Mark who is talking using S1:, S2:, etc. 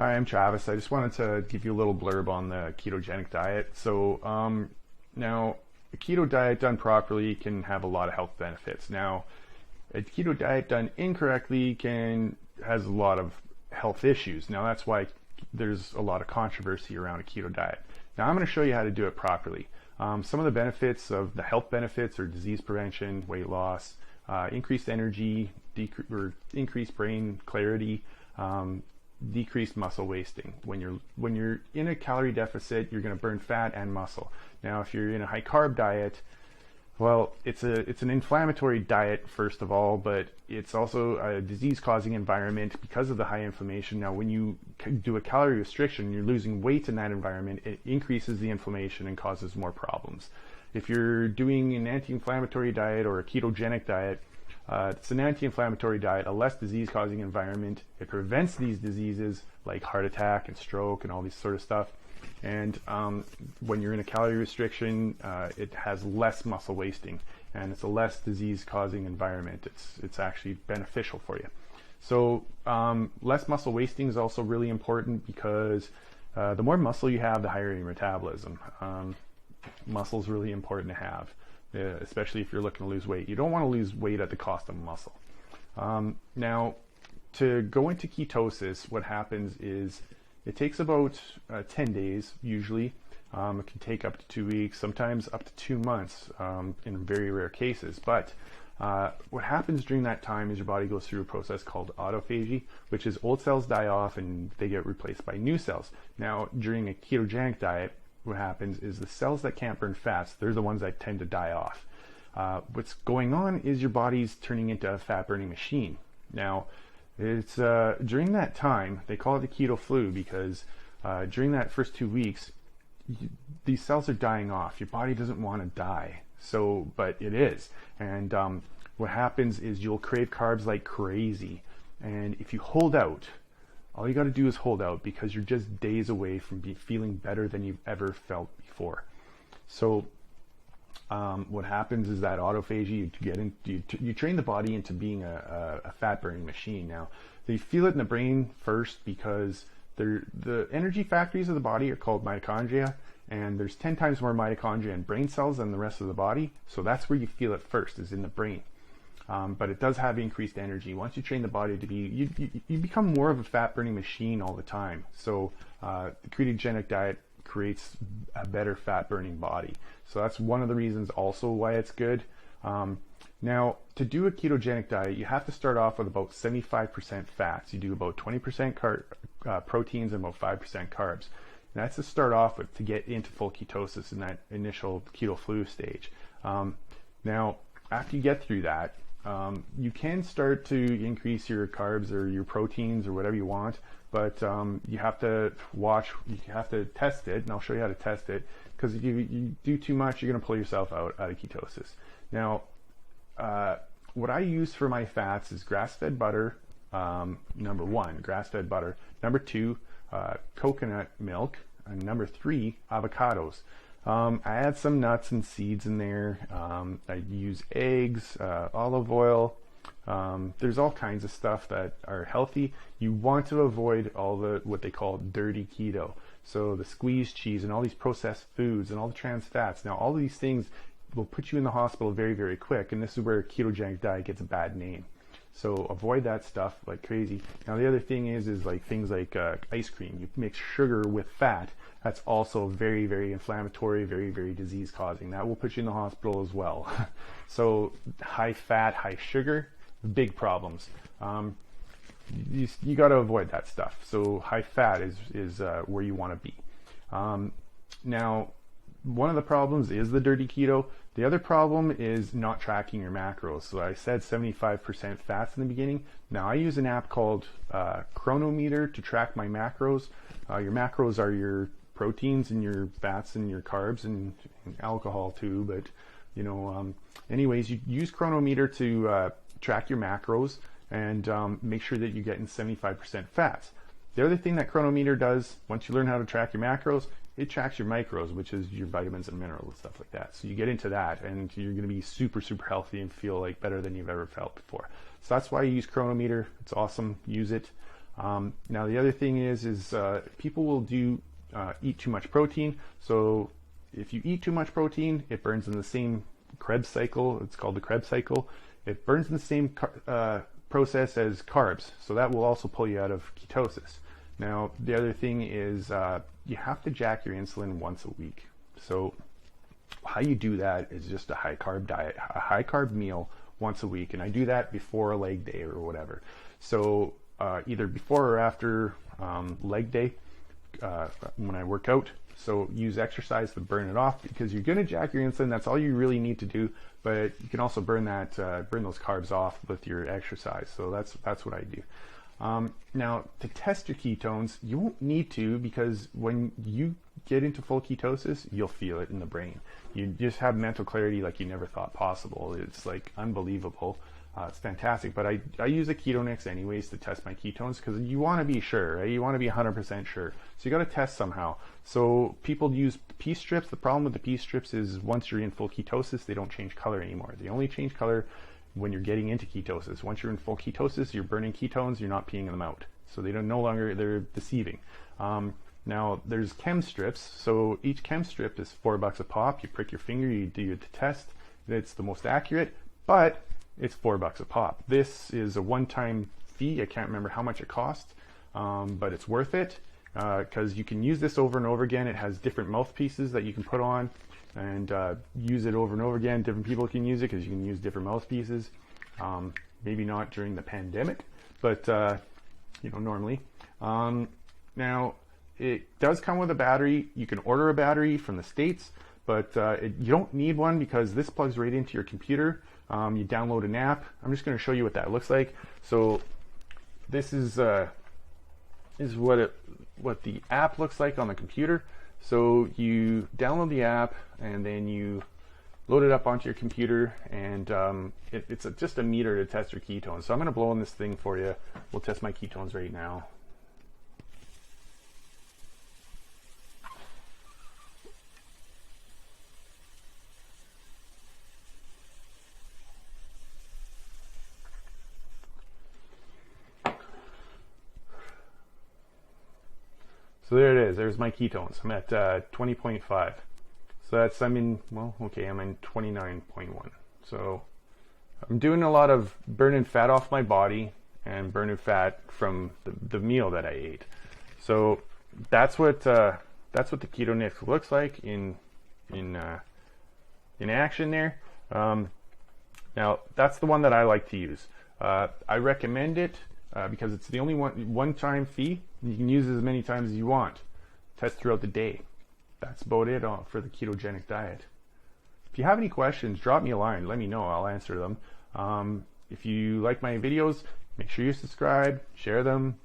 S1: Hi, I'm Travis. I just wanted to give you a little blurb on the ketogenic diet. Now, a keto diet done properly can have a lot of health benefits. Now, a keto diet done incorrectly has a lot of health issues. Now, that's why there's a lot of controversy around a keto diet. Now, I'm going to show you how to do it properly. Some of the benefits of the health benefits are disease prevention, weight loss, increased energy, increased brain clarity, decreased muscle wasting. When you're in a calorie deficit, you're going to burn fat and muscle. Now, if you're in a high carb diet, well, it's an inflammatory diet first of all, but it's also a disease-causing environment because of the high inflammation. Now, when you do a calorie restriction, you're losing weight in that environment. It increases the inflammation and causes more problems. If you're doing an anti-inflammatory diet or a ketogenic diet, it's an anti-inflammatory diet, a less disease-causing environment. It prevents these diseases like heart attack and stroke and all this sort of stuff. And when you're in a calorie restriction, it has less muscle wasting, and it's a less disease-causing environment. It's actually beneficial for you. So less muscle wasting is also really important because the more muscle you have, the higher your metabolism. Muscle is really important to have. Especially if you're looking to lose weight. You don't want to lose weight at the cost of muscle. Now, to go into ketosis, what happens is it takes about 10 days usually. It can take up to 2 weeks, sometimes up to 2 months in very rare cases. But what happens during that time is your body goes through a process called autophagy, which is old cells die off and they get replaced by new cells. Now, during a ketogenic diet, what happens is the cells that can't burn fats, they're the ones that tend to die off. What's going on is your body's turning into a fat burning machine. Now, it's during that time, they call it the keto flu because during that first 2 weeks, these cells are dying off. Your body doesn't want to die, but it is. And what happens is you'll crave carbs like crazy. And if you hold out, all you got to do is hold out because you're just days away from feeling better than you've ever felt before. So what happens is that autophagy, you train the body into being a fat burning machine. Now, they feel it in the brain first because the energy factories of the body are called mitochondria, and there's 10 times more mitochondria in brain cells than the rest of the body. So that's where you feel it first, is in the brain. But it does have increased energy. Once you train the body to be, you become more of a fat burning machine all the time. So the ketogenic diet creates a better fat burning body. So that's one of the reasons also why it's good. Now, to do a ketogenic diet, you have to start off with about 75% fats. You do about 20% proteins and about 5% carbs. And that's to start off with to get into full ketosis in that initial keto flu stage. Now, after you get through that, you can start to increase your carbs or your proteins or whatever you want, but you have to test it, and I'll show you how to test it, because if you do too much, you're going to pull yourself out of ketosis. Now, what I use for my fats is grass-fed butter, number 1, grass-fed butter, number 2, coconut milk, and number 3, avocados. I add some nuts and seeds in there. I use eggs, olive oil. There's all kinds of stuff that are healthy. You want to avoid all what they call dirty keto. So the squeezed cheese and all these processed foods and all the trans fats. Now, all of these things will put you in the hospital very, very quick. And this is where a ketogenic diet gets a bad name. So avoid that stuff like crazy. Now, the other thing is like things like ice cream. You mix sugar with fat. That's also very, very inflammatory, very, very disease-causing. That will put you in the hospital as well. So high fat, high sugar, big problems. You got to avoid that stuff. So high fat is where you want to be. Now, one of the problems is the dirty keto. The other problem is not tracking your macros. So I said 75% fats in the beginning. Now I use an app called Chronometer to track my macros. Your macros are your proteins and your fats and your carbs and alcohol too. But anyways, you use Chronometer to track your macros and make sure that you're getting 75% fats. The other thing that Chronometer does, once you learn how to track your macros, it tracks your micros, which is your vitamins and minerals and stuff like that. So you get into that and you're going to be super, super healthy and feel like better than you've ever felt before. So that's why I use Chronometer. It's awesome. Use it. Now the other thing is people will eat too much protein. So if you eat too much protein, it burns in the same Krebs cycle. It's called the Krebs cycle. It burns in the same process as carbs. So that will also pull you out of ketosis. Now the other thing is you have to jack your insulin once a week. So how you do that is just a high carb diet, a high carb meal once a week. And I do that before a leg day or whatever. So either before or after leg day when I work out. So use exercise to burn it off, because you're going to jack your insulin. That's all you really need to do. But you can also burn those carbs off with your exercise. So that's what I do. Now, to test your ketones, you won't need to, because when you get into full ketosis, you'll feel it in the brain. You just have mental clarity like you never thought possible. It's like unbelievable. It's fantastic. But I use a Ketogenic anyways to test my ketones, because you want to be sure, right? You want to be 100% sure. So you got to test somehow. So people use pea strips. The problem with the pea strips is once you're in full ketosis, they don't change color anymore. They only change color when you're getting into ketosis. Once you're in full ketosis, you're burning ketones, you're not peeing them out. So they're they're deceiving. Now there's chem strips. So each chem strip is $4 a pop. You prick your finger, you do the test. It's the most accurate, but it's $4 a pop. This is a one-time fee. I can't remember how much it costs, but it's worth it, because you can use this over and over again. It has different mouthpieces that you can put on and use it over and over again. Different people can use it because you can use different mouthpieces. Maybe not during the pandemic, but normally. Now it does come with a battery. You can order a battery from the States, but you don't need one, because this plugs right into your computer. You download an app. I'm just going to show you what that looks like. So this is what the app looks like on the computer. So you download the app and then you load it up onto your computer, and it's just a meter to test your ketones. So I'm going to blow on this thing for you. We'll test my ketones right now. So there it is. There's my ketones. I'm at 20.5. So I'm in 29.1. So I'm doing a lot of burning fat off my body and burning fat from the meal that I ate. So that's what the Ketogenic looks like in action there. Now that's the one that I like to use. I recommend it because it's the only one-time fee. You can use it as many times as you want. Test throughout the day. That's about it for the ketogenic diet. If you have any questions, drop me a line. Let me know. I'll answer them. If you like my videos, make sure you subscribe, share them.